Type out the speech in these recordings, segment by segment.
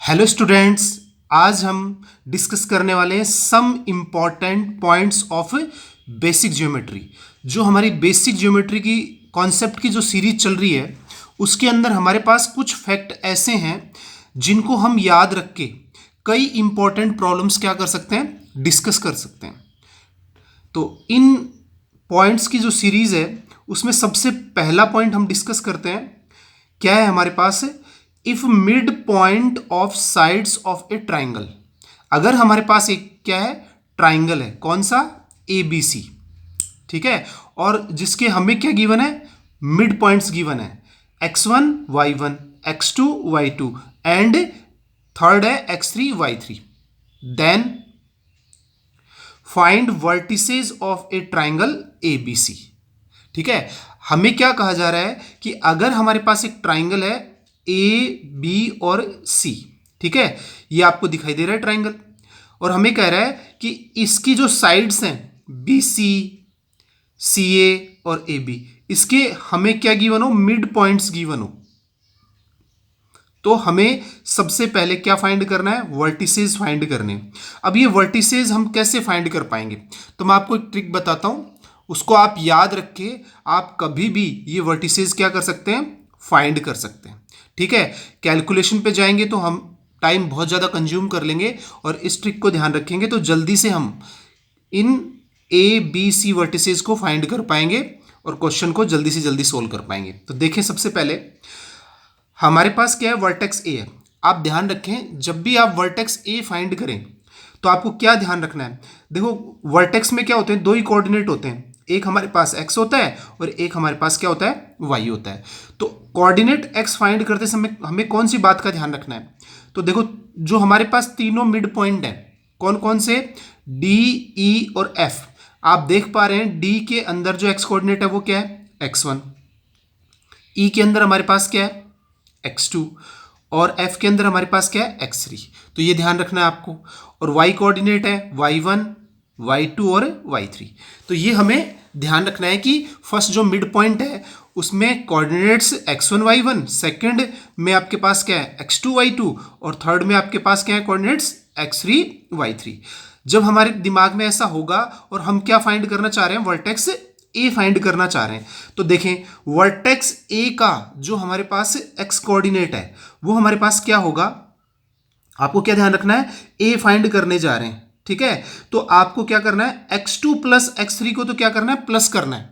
Hello students. आज हम discuss करने वाले हैं some important points of basic geometry. जो हमारी बेसिक ज्योमेट्री की कॉन्सेप्ट की जो सीरीज चल रही है उसके अंदर हमारे पास कुछ फैक्ट ऐसे हैं जिनको हम याद रख के कई इम्पॉर्टेंट प्रॉब्लम्स क्या कर सकते हैं, डिस्कस कर सकते हैं। तो इन पॉइंट्स की जो सीरीज है उसमें सबसे पहला पॉइंट हम डिस्कस करते हैं। क्या है हमारे पास? If mid point of sides of a triangle. अगर हमारे पास एक क्या है, ट्राइंगल है, कौन सा? A B C. ठीक है। और जिसके हमें क्या गिवन है, मिड पॉइंट्स गिवन है, x1 y1 x2 y2 and third है x3 y3। Then find vertices of a triangle A B C. ठीक है। हमें क्या कहा जा रहा है कि अगर हमारे पास एक ट्राइंगल है ए बी और सी, ठीक है, ये आपको दिखाई दे रहा है ट्राइंगल, और हमें कह रहा है कि इसकी जो साइड्स हैं बी सी, सी ए और ए बी, इसके हमें क्या गिवन हो, मिड पॉइंट्स गिवन हो। तो हमें सबसे पहले क्या फाइंड करना है, वर्टिसेस फाइंड करने हैं। अब ये वर्टिसेस हम कैसे फाइंड कर पाएंगे? तो मैं आपको एक ट्रिक बताता हूं, उसको आप याद रख के आप कभी भी ये वर्टिसेस क्या कर सकते हैं, फाइंड कर सकते हैं। ठीक है। कैलकुलेशन पे जाएंगे तो हम टाइम बहुत ज़्यादा कंज्यूम कर लेंगे, और इस ट्रिक को ध्यान रखेंगे तो जल्दी से हम इन ए बी सी वर्टिसेस को फाइंड कर पाएंगे और क्वेश्चन को जल्दी से जल्दी सोल्व कर पाएंगे। तो देखें, सबसे पहले हमारे पास क्या है, वर्टेक्स ए है। आप ध्यान रखें, जब भी आप वर्टेक्स ए फाइंड करें तो आपको क्या ध्यान रखना है। देखो, वर्टेक्स में क्या होते हैं, दो ही कोऑर्डिनेट होते हैं, एक हमारे पास x होता है और एक हमारे पास क्या होता है, y होता है। तो कोऑर्डिनेट x फाइंड करते समय हमें कौन सी बात का ध्यान रखना है? तो देखो, जो हमारे पास तीनों मिड पॉइंट हैं, कौन कौन से, d e और f। आप देख पा रहे हैं d के अंदर जो x कोऑर्डिनेट है वो क्या है, x1। e के अंदर हमारे पास क्या है, x2, और f के अंदर हमारे पास क्या है, x3। तो ये ध्यान रखना है आपको। और y कोऑर्डिनेट है y1, y2 और y3। तो ये हमें ध्यान रखना है कि फर्स्ट जो मिड पॉइंट है उसमें कोऑर्डिनेट्स x1 y1, सेकंड में आपके पास क्या है, x2 y2, और थर्ड में आपके पास क्या है, कोऑर्डिनेट्स x3 y3। जब हमारे दिमाग में ऐसा होगा और हम क्या फाइंड करना चाह रहे हैं, वर्टेक्स ए फाइंड करना चाह रहे हैं, तो देखें वर्टेक्स ए का जो हमारे पास एक्स कोऑर्डिनेट है वो हमारे पास क्या होगा। आपको क्या ध्यान रखना है, ए फाइंड करने जा रहे हैं, ठीक है। तो आपको क्या करना है, x2 प्लस x3 को तो क्या करना है, प्लस करना है,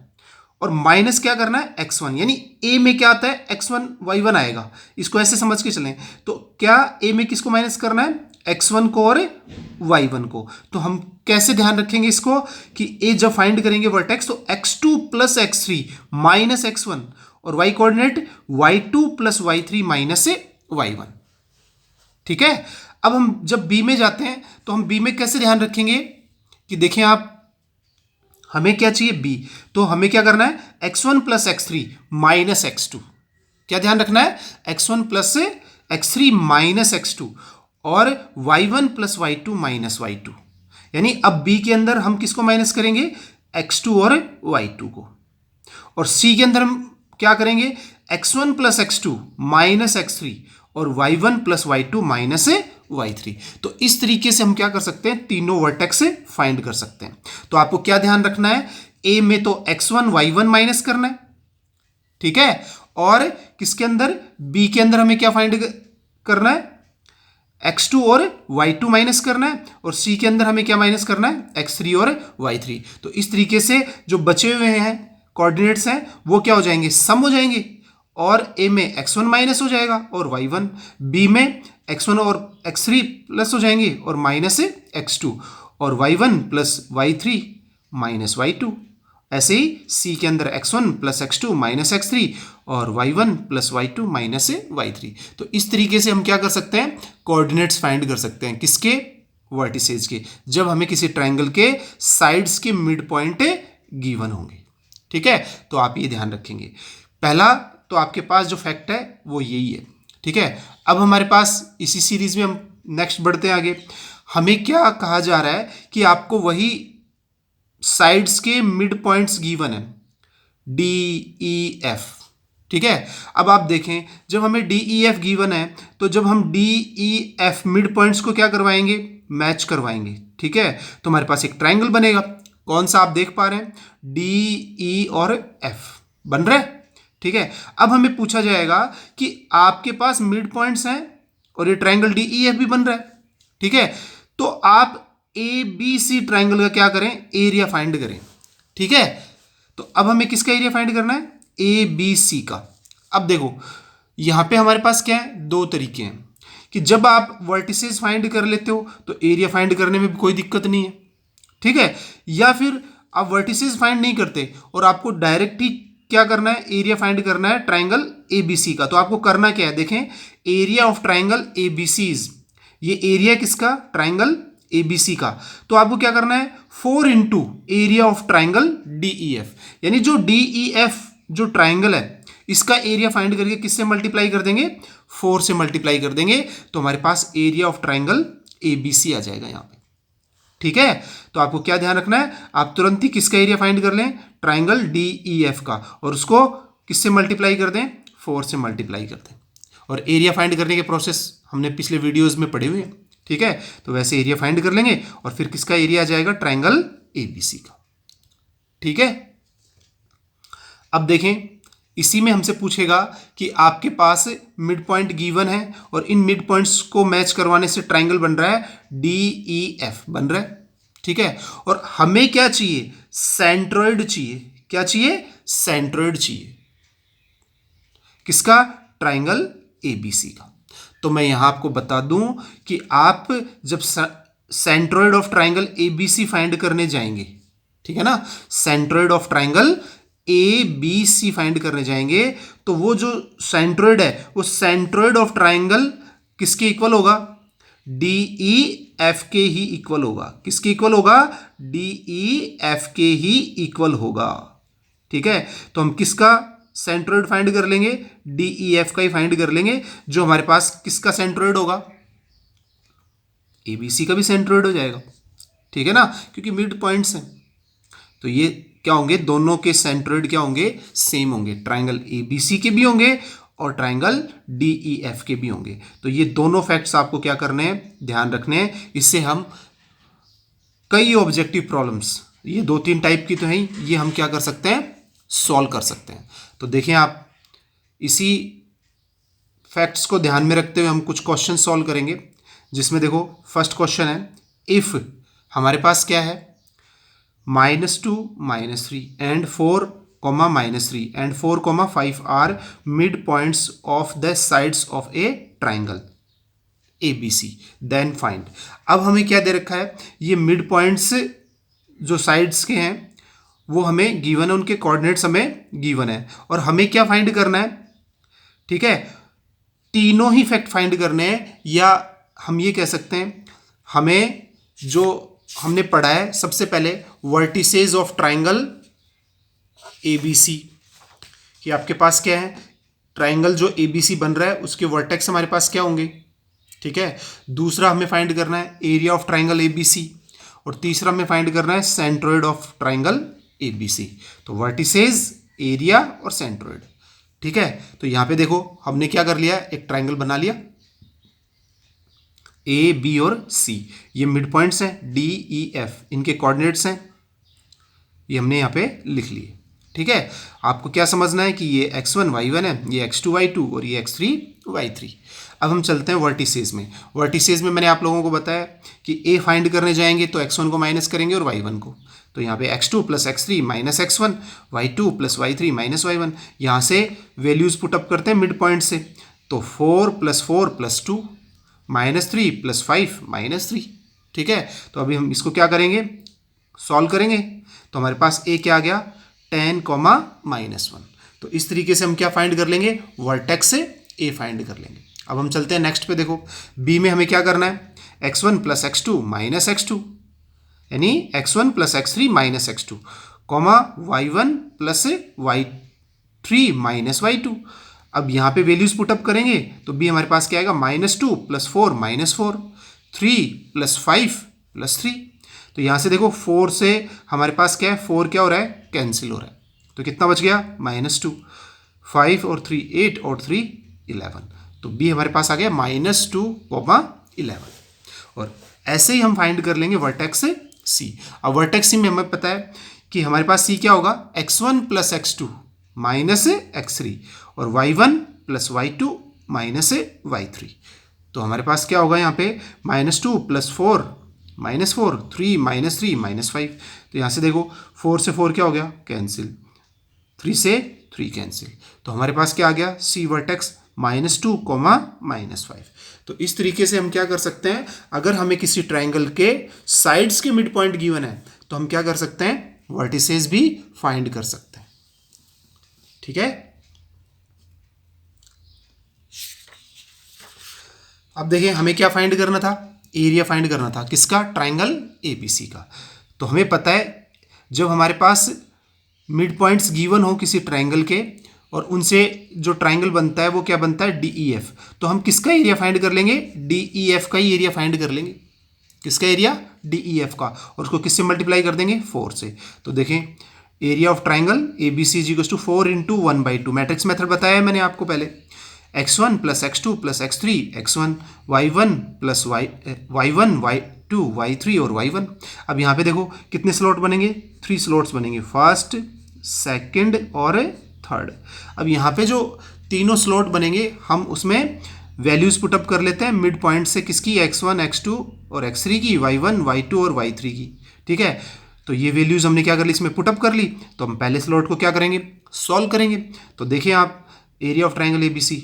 और माइनस क्या करना है, x1। यानी a में क्या आता है, x1 y1 आएगा। इसको ऐसे समझ के चलें, तो क्या a में किसको माइनस करना है, x1 को और y1 को। तो हम कैसे ध्यान रखेंगे इसको कि a जब फाइंड करेंगे वर्टेक्स, तो x2 plus x3 minus x1, और y coordinate y2 plus y3 minus y1। ठीक है। अब हम जब b में जाते हैं तो हम b में कैसे ध्यान रखेंगे कि देखें आप, हमें क्या चाहिए, b, तो हमें क्या करना है, x1 plus x3 minus x2। क्या ध्यान रखना है, x1 plus x3 minus x2, और y1 plus y2 minus y2। यानी अब b के अंदर हम किसको माइनस करेंगे, x2 और y2 को, और c के अंदर हम क्या करेंगे, x1 plus x2 minus x3 और y1 plus y2 minus y3। तो इस तरीके से हम क्या कर सकते हैं, तीनों वर्टेक्स फाइंड कर सकते हैं। तो आपको क्या ध्यान रखना है, a में तो x1 y1 माइनस करना है, ठीक है, और किसके अंदर, b के अंदर हमें क्या फाइंड करना है, x2 और y2 माइनस करना है, और c के अंदर हमें क्या माइनस करना है, x3 और y3। तो इस तरीके से जो बचे हुए हैं कोऑर्डिनेट्स हैं वो क्या हो जाएंगे, सम हो जाएंगे, और a में x1 माइनस हो जाएगा और y1, b में x1 और x3 प्लस हो जाएंगे और माइनस x2, और y1 plus y3 minus y2। ऐसे ही c के अंदर x1 plus x2 minus x3 और y1 plus y2 minus y3। तो इस तरीके से हम क्या कर सकते हैं, कोऑर्डिनेट्स फाइंड कर सकते हैं, किसके, वर्टिसेज के, जब हमें किसी ट्राइंगल के साइड्स के मिड पॉइंट गिवन होंगे। ठीक है। तो आप ये ध्यान रखेंगे। पहला तो आपके पास जो फैक्ट है वो यही है। ठीक है। अब हमारे पास इसी सीरीज में हम नेक्स्ट बढ़ते हैं आगे। हमें क्या कहा जा रहा है कि आपको वही साइड्स के मिड पॉइंट्स गिवन है, डी ई एफ, ठीक है। अब आप देखें, जब हमें डी ई एफ गिवन है तो जब हम D E F mid points को क्या करवाएंगे, मैच करवाएंगे। ठीक है, तो हमारे पास एक ट्राइंगल बनेगा। कौन सा आप देख पा रहे हैं, डी ई और एफ बन रहा है। ठीक है, अब हमें पूछा जाएगा कि आपके पास मिड पॉइंट्स हैं और ये ट्राइंगल डी ई एफ भी बन रहा है। ठीक है, तो आप ए बी सी ट्राइंगल का क्या करें, एरिया फाइंड करें। ठीक है, तो अब हमें किसका एरिया फाइंड करना है, ए बी सी का। अब देखो यहां पे हमारे पास क्या है, दो तरीके हैं कि जब आप वर्टिसेस फाइंड कर लेते हो तो एरिया फाइंड करने में भी कोई दिक्कत नहीं है। ठीक है, या फिर आप वर्टिसेस फाइंड नहीं करते और आपको डायरेक्ट ही क्या करना है, एरिया फाइंड करना है ट्राइंगल एबीसी का। तो आपको करना क्या है, देखें, एरिया ऑफ ट्राइंगल एबीसीज, ये एरिया किसका, ट्राइंगल एबीसी का। तो आपको क्या करना है, 4 into area of triangle DEF, यानी जो डीईएफ जो ट्राइंगल है इसका एरिया फाइंड करके किससे मल्टीप्लाई कर देंगे, 4 से मल्टीप्लाई कर देंगे, तो हमारे पास एरिया ऑफ ट्राइंगल एबीसी आ जाएगा यहां पे। ठीक है, तो आपको क्या ध्यान रखना है, आप तुरंत ही किसका एरिया फाइंड कर लें, ट्राइंगल डीईएफ का, और उसको किससे मल्टीप्लाई कर दें, 4 से मल्टीप्लाई कर दें। और एरिया फाइंड करने के प्रोसेस हमने पिछले वीडियोस में पढ़े हुए हैं। ठीक है, तो वैसे एरिया फाइंड कर लेंगे और फिर किसका एरिया आ जाएगा, ट्राइंगल एबीसी का। ठीक है, अब देखें, इसी में हमसे पूछेगा कि आपके पास मिड पॉइंट गिवन है और इन मिड पॉइंट्स को मैच करवाने से ट्राइंगल बन रहा है डीईएफ बन रहा है। ठीक है, और हमें क्या चाहिए, सेंट्रोइड चाहिए। क्या चाहिए, सेंट्रोइड चाहिए, किसका, ट्राइंगल एबीसी का। तो मैं यहां आपको बता दूं कि आप जब centroid of triangle ABC find करने जाएंगे, ठीक है ना, centroid of triangle A B C find करने जाएंगे, तो वो जो सेंट्रोइड है वो सेंट्रोइड ऑफ ट्राइंगल किसके इक्वल होगा, डी ई एफ के ही इक्वल होगा। किसके इक्वल होगा, डी ई एफ के ही इक्वल होगा। ठीक है, तो हम किसका सेंट्रोइड फाइंड कर लेंगे, डी ई एफ का ही फाइंड कर लेंगे, जो हमारे पास किसका सेंट्रोइड होगा, एबीसी का भी सेंट्रोइड हो जाएगा। ठीक है ना, क्योंकि मिड पॉइंट्स हैं, तो ये क्या होंगे, दोनों के सेंट्रोइड क्या होंगे, सेम होंगे, ट्राइंगल एबीसी के भी होंगे और ट्राइंगल डीईएफ के भी होंगे। तो ये दोनों फैक्ट्स आपको क्या करने हैं, ध्यान रखने हैं। इससे हम कई ऑब्जेक्टिव प्रॉब्लम्स, ये 2-3 टाइप की तो हैं, ये हम क्या कर सकते हैं, सॉल्व कर सकते हैं। तो देखें आप, इसी फैक्ट्स को ध्यान में रखते हुए हम कुछ क्वेश्चन सॉल्व करेंगे, जिसमें देखो फर्स्ट क्वेश्चन है, इफ हमारे पास क्या है, -2 -3 and 4 -3 and 4 5 are mid points of the sides of a triangle ABC, then find. अब हमें क्या दे रखा है, ये मिड पॉइंट्स जो साइड्स के हैं वो हमें गिवन है, उनके कोऑर्डिनेट्स हमें गिवन है, और हमें क्या फाइंड करना है, ठीक है, तीनों ही फैक्ट फाइंड करने हैं, या हम ये कह सकते हैं, हमें जो हमने पढ़ा है सबसे पहले वर्टिसेस ऑफ ट्राइंगल ABC, कि आपके पास क्या है, ट्राइंगल जो ABC बन रहा है उसके वर्टेक्स हमारे पास क्या होंगे। ठीक है, दूसरा हमें फाइंड करना है एरिया ऑफ ट्राइंगल ABC, और तीसरा हमें फाइंड करना है सेंट्रोइड ऑफ ट्राइंगल ABC। तो वर्टिसेस, एरिया और सेंट्रोइड। ठीक है, तो यहां पे देखो हमने क्या कर लिया, एक ट्राइंगल बना लिया, ए बी और सी, ये मिड पॉइंट्स हैं, डी ई एफ इनके कोऑर्डिनेट्स हैं, ये हमने यहाँ पे लिख लिए। ठीक है, आपको क्या समझना है कि ये x1 y1 है, ये x2 y2 और ये x3 y3। अब हम चलते हैं वर्टिसेस में। वर्टिसेस में मैंने आप लोगों को बताया कि a फाइंड करने जाएंगे तो x1 को माइनस करेंगे और y1 को, तो यहाँ पे x2 + x3 - x1, y2 + y3 - y1, यहाँ से वैल्यूज पुटअप करते हैं मिड पॉइंट से, तो 4 + 4 + 2 -3 + 5 -3। ठीक है, तो अभी हम इसको क्या करेंगे, सॉल्व करेंगे, तो हमारे पास a क्या आ गया, 10, -1। तो इस तरीके से हम क्या फाइंड कर लेंगे, वर्टेक्स से a फाइंड कर लेंगे। अब हम चलते हैं नेक्स्ट पे, देखो b में हमें क्या करना है, x1 + x2 - x2, यानी x1 + x3 - x2, y1 + y3 - y2। अब यहाँ पे वैल्यूज पुटअप करेंगे तो b हमारे पास क्या आएगा, -2 + 4 -4, 3 + 5 + 3। तो यहाँ से देखो 4 से हमारे पास क्या है, 4 क्या हो रहा है, कैंसिल हो रहा है, तो कितना बच गया, -2। 5 और 3 8 और 3 11। तो बी हमारे पास आ गया -2, 11। और ऐसे ही हम फाइंड कर लेंगे वर्टेक्स सी। अब वर्टेक्स सी में हमें पता है कि हमारे पास सी क्या होगा, x1 plus x2 minus x3 और y1 plus y2 minus y3। तो हमारे पास क्या होगा यहाँ पे -2 प्लस 4 -4 3 -3 -5। तो यहाँ से देखो 4 से 4 क्या हो गया, कैंसिल, 3 से 3 कैंसिल। तो हमारे पास क्या आ गया, सी वर्टेक्स -2, -5। तो इस तरीके से हम क्या कर सकते हैं, अगर हमें किसी ट्राइंगल के साइड्स के मिड पॉइंट गिवन है तो हम क्या कर सकते हैं, वर्टिसेस भी फाइंड कर सकते हैं। ठीक है। अब देखिए हमें क्या फाइंड करना था, एरिया फाइंड करना था किसका, ट्राइंगल एबीसी का। तो हमें पता है जब हमारे पास मिड पॉइंट्स गिवन हो किसी ट्राइंगल के और उनसे जो ट्राइंगल बनता है वो क्या बनता है, DEF। तो हम किसका एरिया फाइंड कर लेंगे, DEF का ही एरिया फाइंड कर लेंगे। किसका एरिया, DEF का, और उसको किससे मल्टीप्लाई कर देंगे, 4 से। तो देखें area of triangle ABC = 4 × 1/2, matrix method बताया है मैंने आपको पहले। x1 plus x2 plus x3 x1, y1 plus y1 y2 y3 और y1। अब यहाँ पे देखो कितने स्लॉट बनेंगे, 3 स्लॉट्स बनेंगे, फर्स्ट सेकंड और थर्ड। अब यहाँ पे जो तीनों स्लॉट बनेंगे हम उसमें वैल्यूज पुटअप कर लेते हैं मिड पॉइंट से, किसकी, x1 x2 और x3 की, y1 y2 और y3 की। ठीक है। तो ये वैल्यूज हमने क्या कर ली, इसमें पुटअप कर ली। तो हम पहले स्लॉट को क्या करेंगे, सॉल्व करेंगे। तो देखिए आप एरिया ऑफ ट्राइंगल ABC,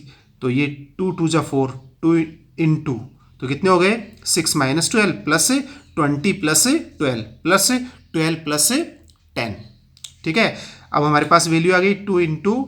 तो ये 2 2 जा 4, 2 × 2 तो कितने हो गए, 6 - 12 प्लस 20 प्लस 12 प्लस 12 प्लस 10। ठीक है। अब हमारे पास वैल्यू आ गई 2 ×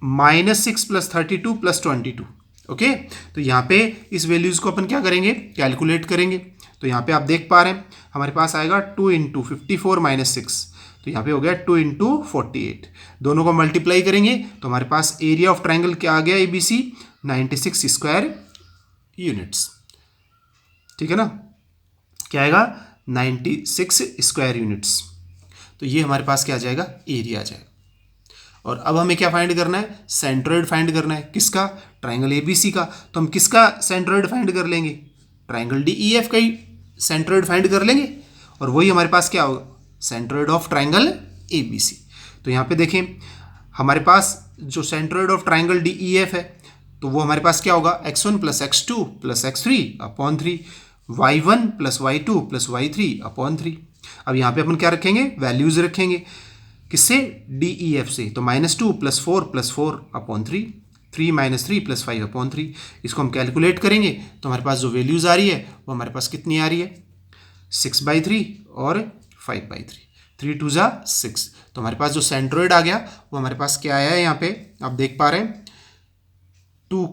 -6 प्लस 32 प्लस 22। ओके। तो यहाँ पे इस वैल्यूज़ को अपन क्या करेंगे, कैलकुलेट करेंगे। तो यहाँ पे आप देख पा रहे हैं हमारे पास आएगा 2 × 54 - 6, तो यहाँ पे हो गया 2 × 48। दोनों को मल्टीप्लाई करेंगे तो हमारे पास एरिया ऑफ ट्राइंगल क्या आ गया ABC, 96 स्क्वायर यूनिट्स। ठीक है ना, क्या आएगा, 96 स्क्वायर यूनिट्स। तो ये हमारे पास क्या आ जाएगा, एरिया आ जाएगा। और अब हमें क्या फाइंड करना है, सेंट्रोइड फाइंड करना है, किसका, ट्राइंगल ABC का। तो हम किसका सेंट्रोइड फाइंड कर लेंगे, ट्राइंगल DEF का ही सेंट्रोइड फाइंड कर लेंगे। और वही हमारे पास क्या होगा, सेंट्रोइड ऑफ ट्राइंगल ABC। तो यहाँ पे देखें हमारे पास जो सेंट्रोइड ऑफ ट्राइंगल DEF है तो वो हमारे पास क्या होगा, x1 plus x2 plus x3 upon 3, y1 plus y2 plus y3 upon 3। अब यहाँ पे अपन क्या रखेंगे, वैल्यूज रखेंगे, किससे, DEF से। तो -2 + 4 + 4 अपॉन 3, 3 - 3 + 5 अपॉन 3। इसको हम कैलकुलेट करेंगे तो हमारे पास जो वैल्यूज आ रही है वो हमारे पास कितनी आ रही है, 6/3 और 5/3, 3 2 जा 6। तो हमारे पास जो सेंट्रोइड आ गया वो हमारे पास क्या आया है, यहाँ पे आप देख पा रहे हैं 2,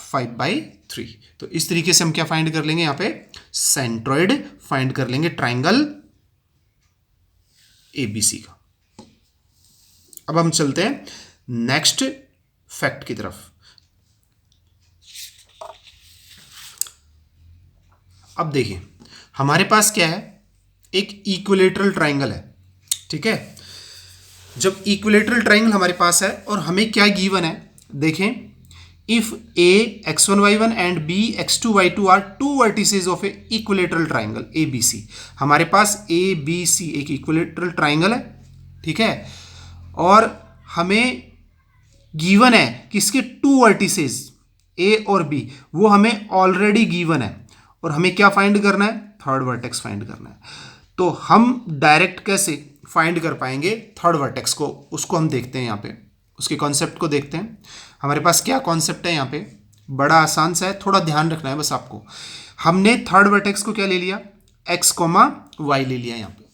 5/3। तो इस तरीके से हम क्या फाइंड कर लेंगे, यहाँ पे सेंट्रोइड फाइंड कर लेंगे ट्राइंगल ABC का। अब हम चलते हैं नेक्स्ट फैक्ट की तरफ। अब देखिए हमारे पास क्या है, एक इक्विलेटरल ट्राइंगल है। ठीक है। जब इक्विलेटरल ट्राइंगल हमारे पास है और हमें क्या गिवन है, देखें, if A x1 y1 and B x2 y2 are 2 vertices of a equilateral triangle ABC। हमारे पास ABC एक इक्विलेटरल ट्राइंगल है। ठीक है। और हमें गिवन है कि इसके 2 वर्टिसेस A और B वो हमें ऑलरेडी गिवन है और हमें क्या फाइंड करना है, थर्ड वर्टेक्स फाइंड करना है। तो हम डायरेक्ट कैसे फाइंड कर पाएंगे थर्ड वर्टेक्स को, उसको हम देखते हैं। यहाँ पे उसके कॉन्सेप्ट को देखते हैं। हमारे पास क्या कॉन्सेप्ट है यहाँ पे, बड़ा आसान सा है, थोड़ा ध्यान रखना है बस आपको। हमने थर्ड वर्टेक्स को क्या ले लिया, x, y ले लिया यहाँ पे।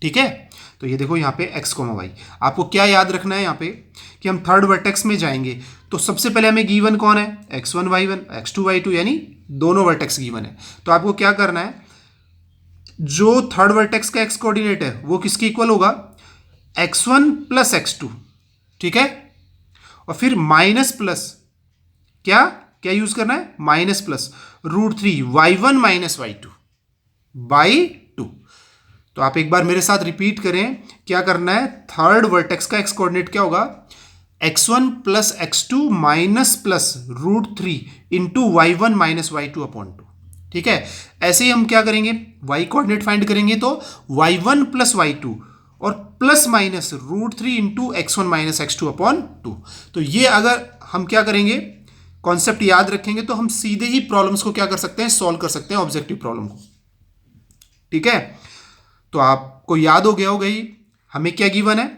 ठीक है। तो ये देखो यहाँ पे x, y। आपको क्या याद रखना है यहाँ पे कि हम थर्ड वर्टेक्स में जाएंगे तो सबसे पहले हमें गिवन कौन है, x1 y1 x2 y2, यानी दोनों वर्टेक्स गिवन है। तो आपको क्या करना है, जो थर्ड वर्टेक्स का x कोऑर्डिनेट है वो किसके इक्वल होगा, x1 + x2। ठीक है। और फिर माइनस प्लस, क्या क्या यूज करना है, -√3 y1 - y2/2। तो आप एक बार मेरे साथ रिपीट करें, क्या करना है, थर्ड वर्टेक्स का x कोऑर्डिनेट क्या होगा, x1 plus x2 minus plus √3 into y1 minus y2 upon 2। ठीक है, ऐसे ही हम क्या करेंगे, y कोऑर्डिनेट फाइंड करेंगे तो y1 प्लस y2 और plus minus √3 into x1 minus x2 upon 2। तो ये अगर हम क्या करेंगे, कॉन्सेप्ट याद रखेंगे तो हम सीधे ही प्रॉब्लम्स को क्या कर सकते हैं, सॉल्व कर सकते हैं ऑब्जेक्टिव प्रॉब्लम को। ठीक है, तो आपको याद हो गया होगा ही हमें क्या गिवन है,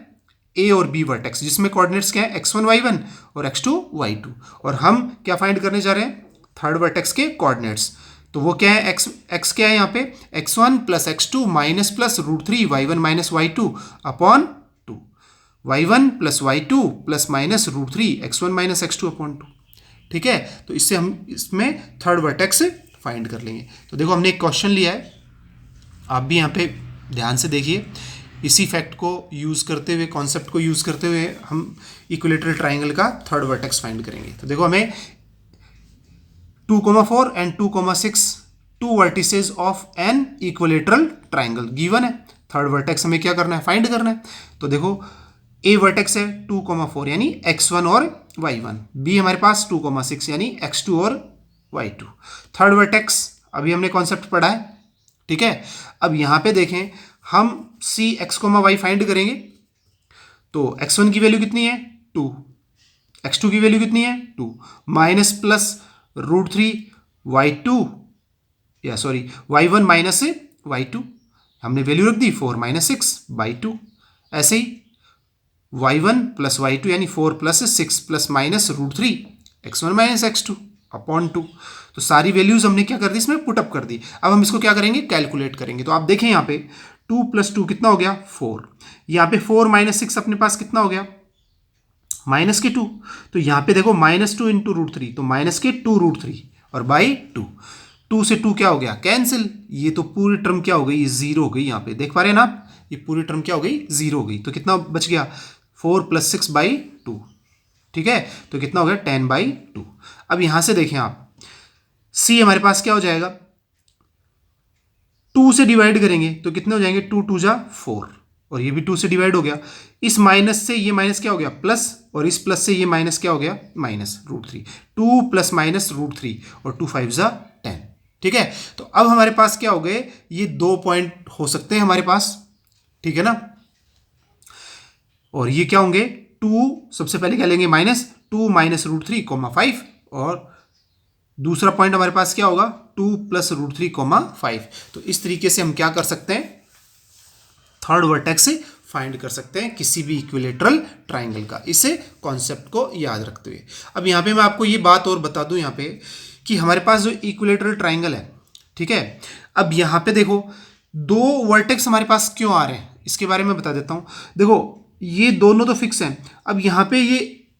ए और बी वर्टेक्स जिसमें कोऑर्डिनेट्स क्या है x1 y1 और x2 y2, और हम क्या फाइंड करने जा रहे हैं, थर्ड वर्टेक्स के कोऑर्डिनेट्स। तो वो क्या है, x क्या है यहाँ पे, x1 plus x2 minus plus √3 y1 minus y2 upon 2, y1 plus y2 plus minus √3 x1 minus x2 upon 2। ठीक है, तो इससे हम इसमें थर्ड वर्टेक्स फाइंड कर लेंगे। तो देखो हमने एक क्वेश्चन लिया है, आप भी यहाँ पे ध्यान से देखिए, इसी फैक्ट को यूज़ करते हुए, कॉन्सेप्ट को यूज़ करते हुए हम इक्विलेटरल ट्राइंगल का थर्ड वर्टेक्स फाइंड करेंगे। तो देखो हमें 2,4 and 2,6 two vertices of an equilateral triangle given है। थर्ड वर्टेक्स हमें क्या करना है, फाइंड करना है। तो देखो ए वर्टेक्स है 2,4 यानी x1 और y1, बी हमारे पास 2,6 यानी x2 और y2। थर्ड वर्टेक्स अभी हमने कॉन्सेप्ट पढ़ा है। ठीक है, अब यहाँ पे देखें, हम सी x, y फाइंड करेंगे। तो x1 की वैल्यू कितनी है 2, x2 की वैल्यू कितनी है 2, माइनस प्लस √3 y2 या सॉरी y1 माइनस y2, हमने वैल्यू रख दी 4 माइनस 6/2। ऐसे ही y1 प्लस y2 यानी 4 plus 6 plus minus √3 x1 minus x2 upon 2। तो सारी वैल्यूज हमने क्या कर दी, इसमें पुटअप कर दी। अब हम इसको क्या करेंगे, कैलकुलेट करेंगे। तो आप देखें यहाँ पे 2 प्लस 2 कितना हो गया 4, यहाँ पे 4 माइनस 6 अपने पास कितना हो गया माइनस के 2। तो यहाँ पे देखो -2 इंटू √3 तो माइनस के 2√3 और बाई 2 से 2 क्या हो गया कैंसिल, ये तो पूरी टर्म क्या हो गई, जीरो हो गई। यहाँ पे देख पा रहे हैं ना आप, ये पूरी टर्म क्या हो गई, जीरो हो गई। तो कितना बच गया 4 प्लस 6/2। ठीक है, तो कितना हो गया 10/2। अब यहां से देखें आप, सी हमारे पास क्या हो जाएगा, 2 से डिवाइड करेंगे तो कितने हो जाएंगे, 2 2 जा 4 और ये भी 2 से डिवाइड हो गया। इस माइनस से ये माइनस क्या हो गया प्लस, और इस प्लस से ये माइनस क्या हो गया माइनस √3, 2 प्लस माइनस √3 और 2 5 जा 10। ठीक है, तो अब हमारे पास क्या हो गए, ये 2 पॉइंट हो सकते हैं हमारे पास। ठीक है ना, और ये क्या होंगे 2, सबसे पहले क्या लेंगे -2 माइनस √3 5, और दूसरा पॉइंट हमारे पास क्या होगा 2 प्लस √3 5। तो इस तरीके से हम क्या कर सकते हैं, थर्ड वर्टेक्स फाइंड कर सकते हैं किसी भी इक्विलेटरल ट्राइंगल का, इसे कॉन्सेप्ट को याद रखते हुए। अब यहाँ पे मैं आपको ये बात और बता दूं यहाँ पे कि हमारे पास जो इक्विलेटरल ट्राइंगल है, ठीक है, अब यहाँ पे देखो 2 वर्टेक्स हमारे पास क्यों आ रहे हैं, इसके बारे में बता देता हूँ। देखो ये दोनों तो फिक्स हैं, अब यहाँ पे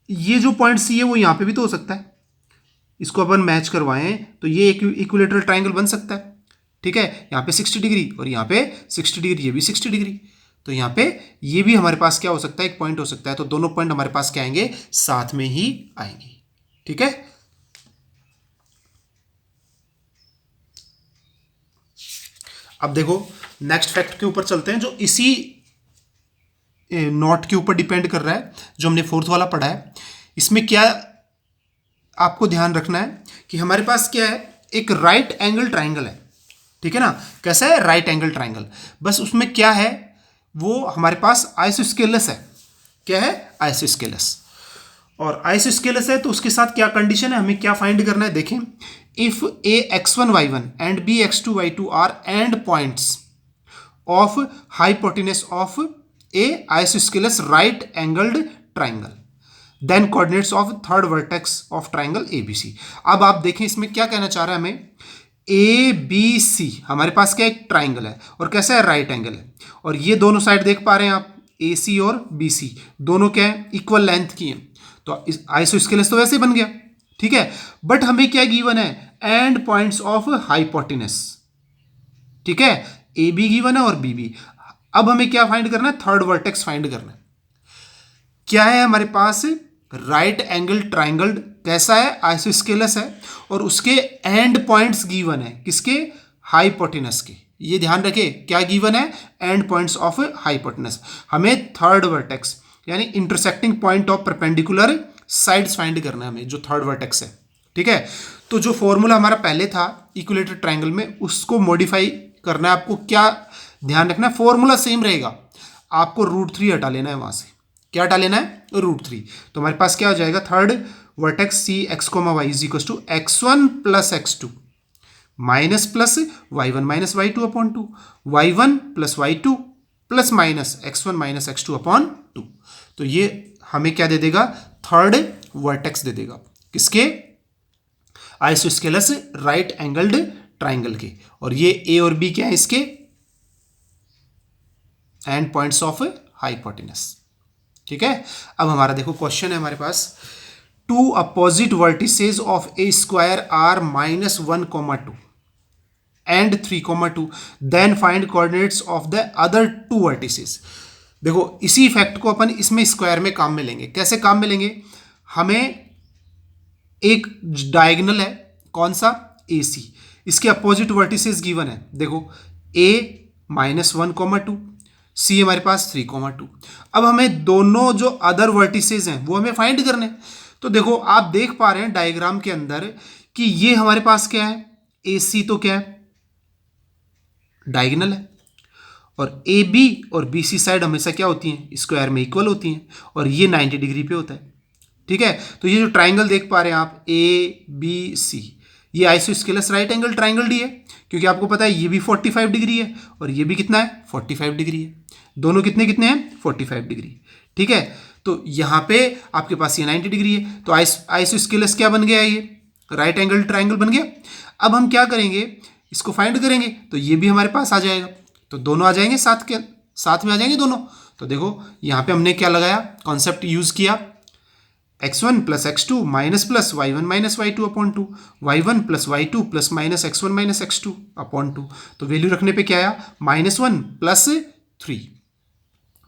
ये जो पॉइंट सी है वो यहाँ पे भी तो हो सकता है, इसको अपन मैच करवाएं तो ये एक इक्विलेटरल ट्राइंगल बन सकता है। ठीक है, यहाँ पे 60 डिग्री और यहाँ पे 60 डिग्री, ये भी 60 डिग्री, तो यहाँ पे ये भी हमारे पास क्या हो सकता है, एक पॉइंट हो सकता है। तो दोनों पॉइंट हमारे पास क्या आएंगे, साथ में ही आएंगे। ठीक है, अब देखो नेक्स्ट फैक्ट के ऊपर चलते हैं, जो इसी नॉट के ऊपर डिपेंड कर रहा है, जो हमने फोर्थ वाला पढ़ा है। इसमें क्या आपको ध्यान रखना है कि हमारे पास क्या है, एक राइट एंगल ट्राइंगल है। ठीक है ना, कैसा है, राइट एंगल ट्राइंगल, बस उसमें क्या है, वो हमारे पास आइसोस्केलस है। क्या है, आइसोस्केलस, और आइसोस्केलस है तो उसके साथ क्या कंडीशन है, हमें क्या फाइंड करना है, देखें, if A x1 y1 and B x2 y2 are end points of hypotenuse of a isosceles right angled triangle, then coordinates of third vertex of triangle ABC। अब आप देखें इसमें क्या कहना चाह रहा है हमें, ABC हमारे पास क्या एक ट्राइंगल है और कैसा है, राइट एंगल है, और ये दोनों साइड देख पा रहे हैं आप, AC और BC दोनों क्या है, इक्वल लेंथ की हैं, तो आइसोस्केलस तो वैसे बन गया। ठीक है, बट हमें क्या गिवन है, एंड पॉइंट्स ऑफ हाइपोटेनस। ठीक है, AB गिवन है और BB। अब हमें क्या फाइंड करना है, थर्ड वर्टेक्स फाइंड करना है। क्या है हमारे पास, राइट एंगल ट्राइंगल, कैसा है, आइसोस्केलस है, और उसके एंड पॉइंट्स गिवन है, किसके, हाइपोटेनस के। ये ध्यान रखें क्या गिवन है, एंड पॉइंट्स ऑफ हाइपोटेनस। हमें थर्ड वर्टेक्स यानी intersecting point of perpendicular sides find करना है हमें, जो थर्ड वर्टेक्स है। ठीक है, तो जो फॉर्मूला हमारा पहले था इक्विलेटरल ट्रायंगल में, उसको मॉडिफाई करना है। आपको क्या ध्यान रखना है, फॉर्मूला सेम रहेगा, आपको √3 हटा लेना है वहां से। क्या हटा लेना है? √3। तो हमारे पास क्या हो जाएगा, third vertex C x comma y is equal to x1 plus x2 minus plus y1 minus y2 upon 2, y1 plus y2 plus minus x1 minus x2 upon 2। तो ये हमें क्या दे देगा, थर्ड वर्टेक्स दे देगा, किसके? आइसोस्केलस राइट एंगल्ड ट्राइंगल के। और ये ए और बी क्या है इसके? End points of hypotenuse. ठीक है, अब हमारा देखो क्वेश्चन है हमारे पास, two opposite vertices of a square are -1, 2 and 3, 2, then find coordinates of the other two vertices. देखो इसी इफेक्ट को अपन इसमें स्क्वायर में काम में लेंगे। कैसे काम में लेंगे? हमें एक डायगोनल है, कौन सा? AC, इसके अपोजिट वर्टिसेस गिवन है। देखो A -1, 2, C हमारे पास 3, 2। अब हमें दोनों जो अदर वर्टिसेस हैं वो हमें फाइंड करने। तो देखो आप देख पा रहे हैं डायग्राम के अंदर कि ये हमारे पास क्या है, AC तो क्या है, डायगोनल है, और AB और BC साइड हमेशा क्या होती हैं, स्क्वायर में इक्वल होती हैं, और ये 90 डिग्री पे होता है। ठीक है, तो ये जो ट्राइंगल देख पा रहे हैं आप ABC, ये isosceles right angle triangle D है, क्योंकि आपको पता है ये भी 45 डिग्री है और ये भी कितना है, 45 डिग्री है। दोनों कितने कितने हैं, 45 डिग्री। ठीक है, तो यहाँ पे आपके पास ये 90 डिग्री है, तो आइसोस्केलस क्या बन गया, ये राइट एंगल ट्राइंगल बन गया। अब हम क्या करेंगे, इसको फाइंड करेंगे, तो ये भी हमारे पास आ जाएगा, तो दोनों आ जाएंगे साथ में आ जाएंगे दोनों। तो देखो यहाँ पे हमने क्या लगाया, कॉन्सेप्ट यूज किया, x1 plus x2 minus plus y1 minus y2 upon 2, y1 plus y2 plus minus x1 minus x2 upon 2। तो वैल्यू रखने पे क्या आया, -1 plus 3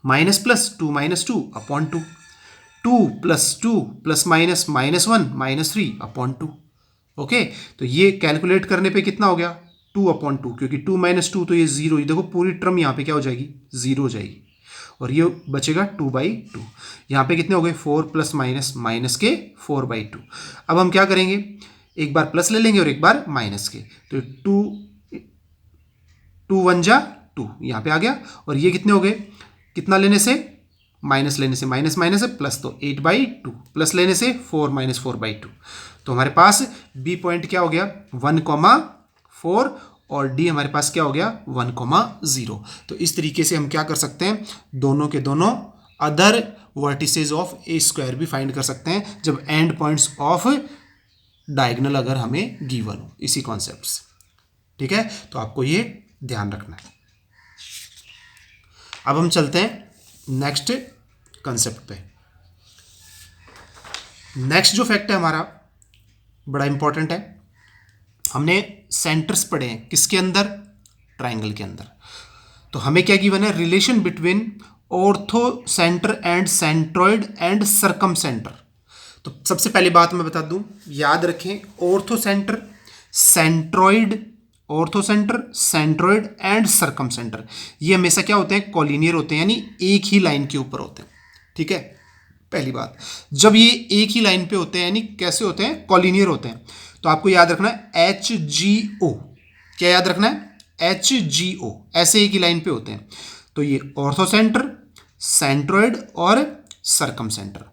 minus plus 2 minus 2 upon 2, 2 plus 2 plus minus -1 minus 3 upon 2। Okay, तो ये calculate करने पे कितना हो गया, 2 अपॉन 2, क्योंकि 2 माइनस 2 तो ये 0, देखो पूरी टर्म यहाँ पे क्या हो जाएगी, 0 हो जाएगी, और ये बचेगा 2/2। यहाँ पे कितने हो गए, 4 प्लस माइनस माइनस के 4/2। अब हम क्या करेंगे, एक बार प्लस ले लेंगे और एक बार माइनस के, तो 2 1 जा 2 यहाँ पे आ गया, और ये कितने हो गए, कितना लेने से, माइनस लेने से, माइनस माइनस है प्लस, तो 8/2 प्लस लेने से 4 माइनस 4/2। तो हमारे पास बी पॉइंट क्या हो गया, 1, 4, और डी हमारे पास क्या हो गया, 1, 0। तो इस तरीके से हम क्या कर सकते हैं, दोनों के दोनों other vertices of a square भी फाइंड कर सकते हैं, जब एंड पॉइंट्स ऑफ डायगोनल अगर हमें गिवन हो, इसी कॉन्सेप्ट से। ठीक है, तो आपको ये ध्यान रखना है। अब हम चलते हैं नेक्स्ट कंसेप्ट पे। नेक्स्ट जो फैक्ट है हमारा बड़ा इंपॉर्टेंट है, हमने सेंटर्स पढ़े हैं किसके अंदर, ट्राइंगल के अंदर। तो हमें क्या गिवन है, relation between ortho centre and centroid and circum centre. तो सबसे पहली बात मैं बता दूं, याद रखें, ortho centre, centroid, ortho centre, centroid and circum centre, ये हमेशा क्या होते हैं, कॉलिनियर होते हैं, यानी एक ही लाइन के ऊपर होते हैं। ठीक है, पहली बात, जब ये एक ही लाइन पे होते हैं यानी कैसे होते हैं, कॉलिनियर होते हैं, तो आपको याद रखना है HGO। क्या याद रखना है, HGO, ऐसे एक ही लाइन पे होते हैं। तो ये ऑर्थो सेंटर, सेंट्रॉइड और सर्कम सेंटर,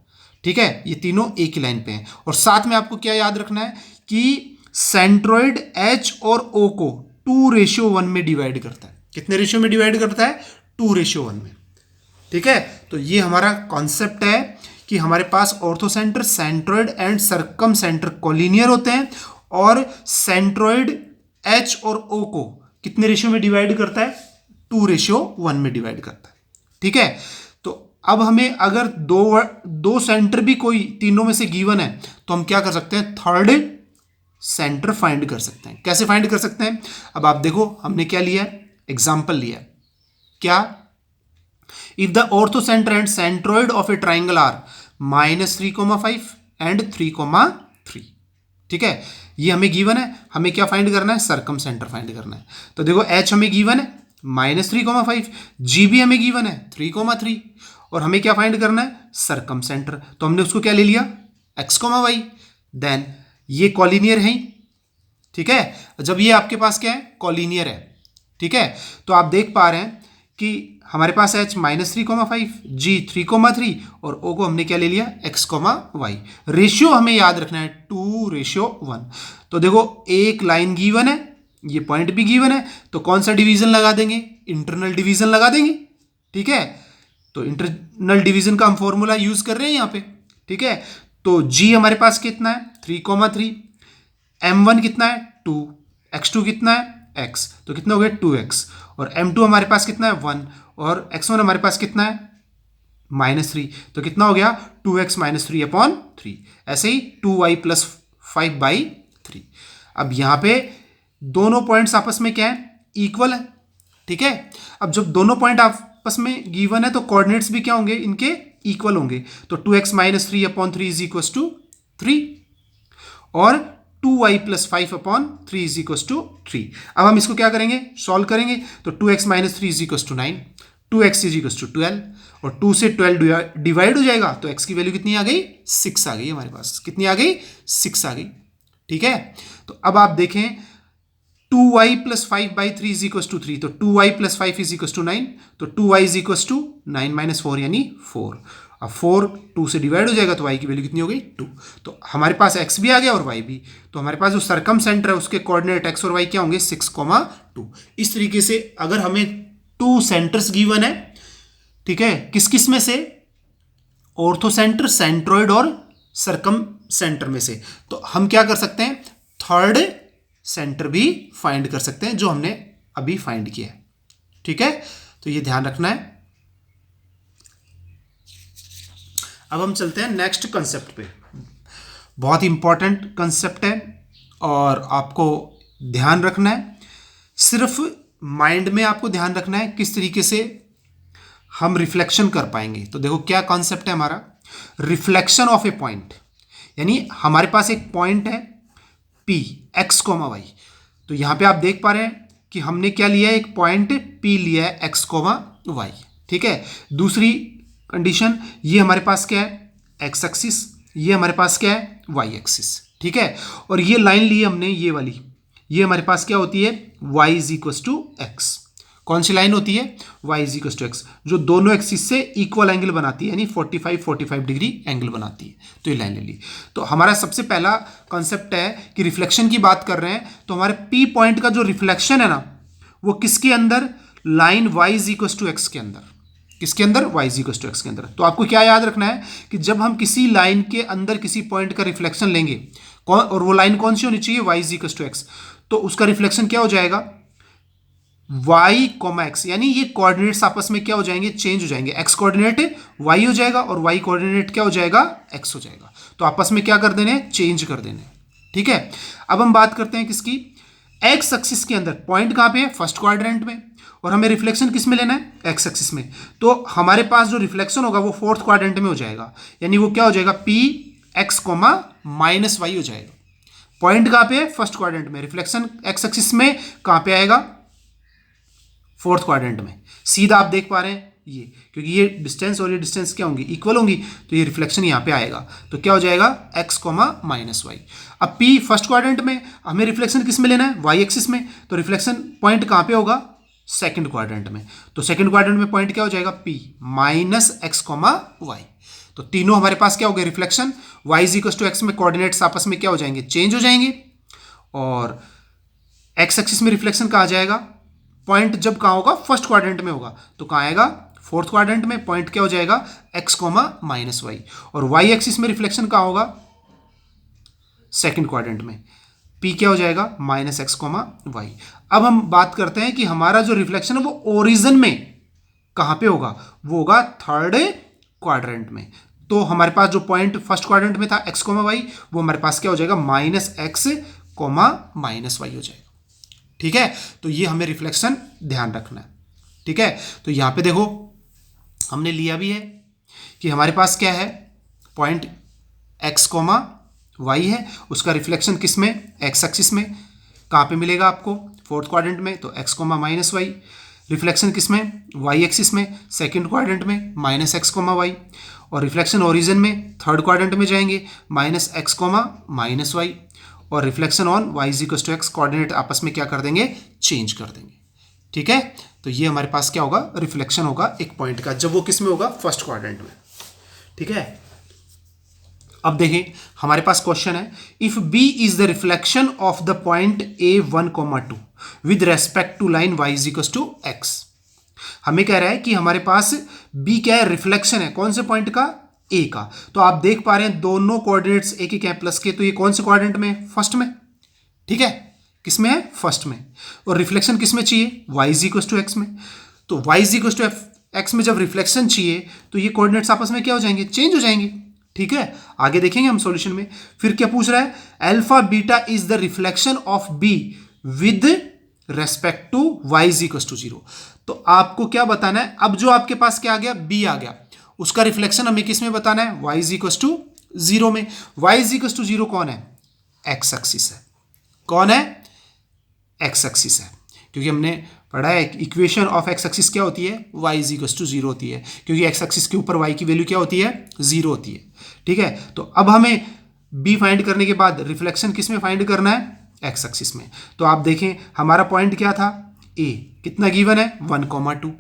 ठीक है, ये तीनों एक ही लाइन पे हैं। और साथ में आपको क्या याद रखना है कि सेंट्रॉइड H और O को 2:1 में डिवाइड करता है। कितने रेशियो में डिवाइड करता है, 2:1 में। ठीक है, तो ये हमारा कॉन्सेप्ट है कि हमारे पास orthocentre, centroid and circumcentre collinear होते हैं, और सेंट्रॉइड H और O को कितने रेशियो में डिवाइड करता है, 2:1 में डिवाइड करता है। ठीक है, तो अब हमें अगर दो सेंटर भी कोई तीनों में से गिवन है, तो हम क्या कर सकते हैं, थर्ड सेंटर फाइंड कर सकते हैं। कैसे फाइंड कर सकते हैं, अब आप देखो हमने क्या लिया, एग्जाम्पल लिया, क्या, if the orthocentre and centroid of a triangle are -3,5 and 3,3। ठीक है, ये हमें गिवन है, हमें क्या फाइंड करना है, सर्कम सेंटर फाइंड करना है। तो देखो H हमें गिवन है -3,5। जी भी हमें गिवन है 3,3 और हमें क्या फाइंड करना है, सरकम सेंटर। तो हमने उसको क्या ले लिया, x, y। देन ये कॉलिनियर है, ठीक है। जब ये आपके पास क्या है, कॉलिनियर है, ठीक है, तो आप देख पा रहे हैं कि हमारे पास h -3,5, g 3,3 और o को हमने क्या ले लिया, x, y। रेशियो हमें याद रखना है 2:1। तो देखो एक लाइन गिवन है, ये पॉइंट भी गिवन है, तो कौन सा डिवीजन लगा देंगे, इंटरनल डिवीजन लगा देंगे, ठीक है। तो इंटरनल डिवीजन का हम फॉर्मूला यूज कर रहे हैं यहाँ पे, ठीक है। तो g हमारे पास कितना है 3,3, m1 कितना है 2, x2 कितना है x, तो कितना हो गया 2x, और m2 हमारे पास कितना है 1, और x1 हमारे पास कितना है -3, तो कितना हो गया 2x - 3/3। ऐसे ही 2y + 5/3। अब यहाँ पे दोनों पॉइंट्स आपस में क्या है, इक्वल है, ठीक है। अब जब दोनों पॉइंट आपस में गिवन है तो कोऑर्डिनेट्स भी क्या होंगे, इनके इक्वल होंगे। तो 2x - 3/3 = 3 और 2y + 5/3 = 3। अब हम इसको क्या करेंगे, सॉल्व करेंगे। तो 2x - 3 = 9, 2x = 12 और 2 से 12 डिवाइड हो जाएगा तो x की वैल्यू कितनी आ गई, 6 आ गई हमारे पास। कितनी आ गई, 6 आ गई, ठीक है। तो अब आप देखें 2y + 5/3 = 3, तो 2y + 5 = 9, तो 2y = 9 - 4 यानी 4। अब 4 2 से डिवाइड हो जाएगा तो y की वैल्यू कितनी हो गई, 2। तो हमारे पास x भी आ गया और y भी। तो हमारे पास जो सरकम सेंटर है उसके कोऑर्डिनेट x और y क्या होंगे, 6,2। इस तरीके से अगर हमें 2 सेंटर्स गिवन है, ठीक है, किस किस में से, ऑर्थो सेंटर, सेंट्रोइड और सरकम सेंटर में से, तो हम क्या कर सकते हैं, थर्ड सेंटर भी फाइंड कर सकते हैं जो हमने अभी फाइंड किया है, ठीक है। तो ये ध्यान रखना है। अब हम चलते हैं नेक्स्ट कंसेप्ट पे। बहुत इंपॉर्टेंट कंसेप्ट है और आपको ध्यान रखना है, सिर्फ माइंड में आपको ध्यान रखना है किस तरीके से हम रिफ्लेक्शन कर पाएंगे। तो देखो क्या कॉन्सेप्ट है हमारा, रिफ्लेक्शन ऑफ ए पॉइंट। यानी हमारे पास एक पॉइंट है P, x, y। तो यहां पे आप देख पा रहे हैं कि हमने क्या लिया है, एक पॉइंट P लिया है x, y, ठीक है। दूसरी कंडीशन, ये हमारे पास क्या है, x एक्सिस, ये हमारे पास क्या है, y एक्सिस, ठीक है। और ये लाइन ली हमने, ये वाली, ये हमारे पास क्या होती है, y = x। कौन सी लाइन होती है, y = x, जो दोनों एक्सिस से इक्वल एंगल बनाती है, यानी 45 डिग्री एंगल बनाती है। तो ये लाइन ले ली। तो हमारा सबसे पहला कॉन्सेप्ट है कि रिफ्लेक्शन की बात कर रहे हैं, तो हमारे P पॉइंट का जो रिफ्लेक्शन है ना, वो किसके अंदर, लाइन y = x के अंदर। किसके अंदर, y = x के अंदर। तो आपको क्या याद रखना है कि जब हम किसी लाइन के अंदर किसी पॉइंट का रिफ्लेक्शन लेंगे, और वो लाइन कौन सी होनी चाहिए, y = x, तो उसका रिफ्लेक्शन क्या हो जाएगा, y, x, यानी ये कोऑर्डिनेट्स आपस में क्या हो जाएंगे, चेंज हो जाएंगे। x कोऑर्डिनेट y हो जाएगा और y कोऑर्डिनेट क्या हो जाएगा, x हो जाएगा। तो आपस में क्या कर देने, चेंज कर देने, ठीक है। अब हम बात करते हैं किसकी, x एक्सिस के अंदर पॉइंट कहां पे है, फर्स्ट क्वाड्रेंट में, और हमें रिफ्लेक्शन किस में लेना है, x एक्सिस में। तो हमारे पास जो रिफ्लेक्शन होगा वो फोर्थ क्वाड्रेंट में हो जाएगा, यानी वो क्या हो जाएगा, p x, -y हो जाएगा। पॉइंट कहां पे है, फर्स्ट क्वाड्रेंट में, रिफ्लेक्शन x एक्सिस में कहां पे आएगा, फोर्थ क्वाड्रेंट में। सीधा आप देख पा रहे हैं ये, क्योंकि ये डिस्टेंस और ये डिस्टेंस क्या होंगी, इक्वल होंगी, तो ये रिफ्लेक्शन यहाँ पे आएगा। तो क्या हो जाएगा, x, -y। अब P फर्स्ट क्वाड्रेंट में, हमें रिफ्लेक्शन किस में लेना है, y एक्सिस में। तो रिफ्लेक्शन पॉइंट कहाँ पे होगा, सेकंड क्वाड्रेंट में। तो सेकंड क्वाड्रेंट में पॉइंट क्या हो जाएगा, P -x, y। तो तीनों हमारे पास क्या हो गए, रिफ्लेक्शन। y = x में कोऑर्डिनेट्स आपस में क्या हो जाएंगे, चेंज हो जाएंगे, और x एक्सिस में रिफ्लेक्शन कहाँ जाएगा, पॉइंट जब कहाँ होगा, फर्स्ट क्वाड्रेंट में होगा, तो कहाँ आएगा, फोर्थ क्वाड्रेंट में। पॉइंट क्या हो जाएगा, x, -y। और y एक्सिस में रिफ्लेक्शन कहाँ होगा, सेकंड क्वाड्रेंट में। p क्या हो जाएगा, -x, y। अब हम बात करते हैं कि हमारा जो रिफ्लेक्शन है वो ओरिजिन में कहाँ पे होगा, वो होगा थर्ड क्वाड्रेंट में। तो हमारे पास जो पॉइंट फर्स्ट क्वाड्रेंट में था x, y, वो हमारे पास क्या हो जाएगा, -x, -y हो जाएगा, ठीक है। तो ये हमें रिफ्लेक्शन ध्यान रखना है, ठीक है। तो यहां पे देखो हमने लिया भी है कि हमारे पास क्या है, पॉइंट x, y है, उसका रिफ्लेक्शन किस में, x एक्सिस में। कहां पे मिलेगा आपको, फोर्थ क्वाड्रेंट में, तो x, -y। रिफ्लेक्शन किस में, वाई एक्सिस में, सेकंड क्वाड्रेंट में माइनस एक्स कोमा वाई, और रिफ्लेक्शन ओरिजिन में थर्ड क्वाड्रेंट में जाएंगे minus x comma minus y, और reflection on y is equal to x, coordinate आपस में क्या कर देंगे, चेंज कर देंगे। ठीक है, तो ये हमारे पास क्या होगा, रिफ्लेक्शन होगा एक पॉइंट का, जब वो किस में होगा, फर्स्ट क्वाड्रेंट में। ठीक है, अब देखें हमारे पास क्वेश्चन है, if B is the reflection of the point A 1,2 with respect to line y is equal to x. हमें कह रहा है कि हमारे पास बी क्या है, रिफ्लेक्शन है, कौन से पॉइंट का, ए का। तो आप देख पा रहे हैं दोनों कोऑर्डिनेट्स एक ही क्या प्लस के, तो ये कौन से क्वाड्रेंट में, फर्स्ट में। ठीक है, किस में है, फर्स्ट में। और रिफ्लेक्शन किस में चाहिए, y is equal to x में। तो y is equal to x में जब रिफ्लेक्शन चाहिए तो ये कोऑर्डिनेट्स आपस में क्या हो जाएंगे, चेंज हो जाएंगे। ठीक है, आगे देखेंगे हम सॉल्यूशन में। फिर क्या पूछ रहा है, alpha beta is the reflection of B with respect to y is equal to 0। तो आपको क्या बताना है, अब जो आपके पास क्या आ गया, बी आ गया, उसका रिफ्लेक्शन हमें किस में बताना है, वाई इज इक्वल टू 0 में। वाई इज इक्वल टू 0 कौन है, एक्स एक्सिस है। कौन है, एक्स एक्सिस है, क्योंकि हमने पढ़ा है इक्वेशन ऑफ एक्स एक्सिस क्या होती है, वाई इज इक्वल टू 0 होती है, क्योंकि एक्स एक्सिस के ऊपर वाई की वैल्यू क्या होती है, 0 होती है। ठीक है, तो अब हमें बी फाइंड करने के बाद रिफ्लेक्शन किस में फाइंड करना है, एक्स एक्सिस में। तो आप देखें हमारा पॉइंट क्या था, ए, कितना गिवन है, 1,2।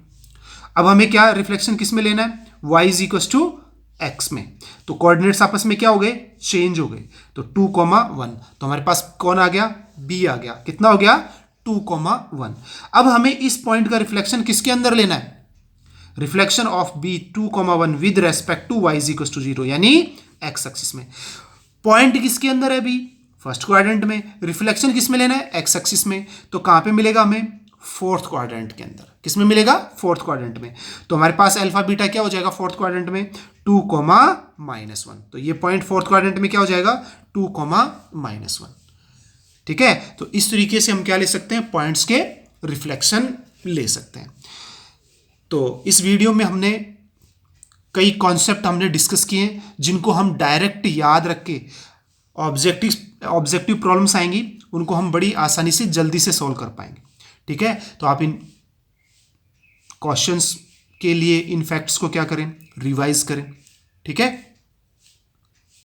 अब हमें क्या रिफ्लेक्शन किस में लेना है, y is equal to x में। तो कोऑर्डिनेट्स आपस में क्या हो गए, चेंज हो गए। तो 2,1, तो हमारे पास कौन आ गया, बी आ गया, कितना हो गया, 2,1। अब हमें इस पॉइंट का रिफ्लेक्शन किसके अंदर लेना है, reflection of B 2,1 with respect to y is equal to 0, यानी एक्स एक्सिस में। पॉइंट किसके अंदर है, बी फर्स्ट क्वाड्रेंट में, रिफ्लेक्शन किस में लेना है, एक्स एक्सिस में। तो कहां पे मिलेगा हमें, फोर्थ क्वाड्रेंट के अंदर। किस में मिलेगा, फोर्थ क्वाड्रेंट में। तो हमारे पास अल्फा बीटा क्या हो जाएगा फोर्थ क्वाड्रेंट में, 2,-1। तो ये पॉइंट फोर्थ क्वाड्रेंट में क्या हो जाएगा, 2,-1। ठीक है, तो इस तरीके से हम क्या ले सकते हैं, पॉइंट्स के रिफ्लेक्शन ले सकते हैं। तो इस वीडियो में हमने कई कॉन्सेप्ट हमने डिस्कस किए, जिनको हम डायरेक्ट याद रख के ऑब्जेक्टिव प्रॉब्लम्स आएंगी उनको हम बड़ी आसानी से जल्दी से सॉल्व कर पाएंगे। ठीक है, तो आप इन क्वेश्चंस के लिए इन फैक्ट्स को क्या करें, रिवाइज करें। ठीक है।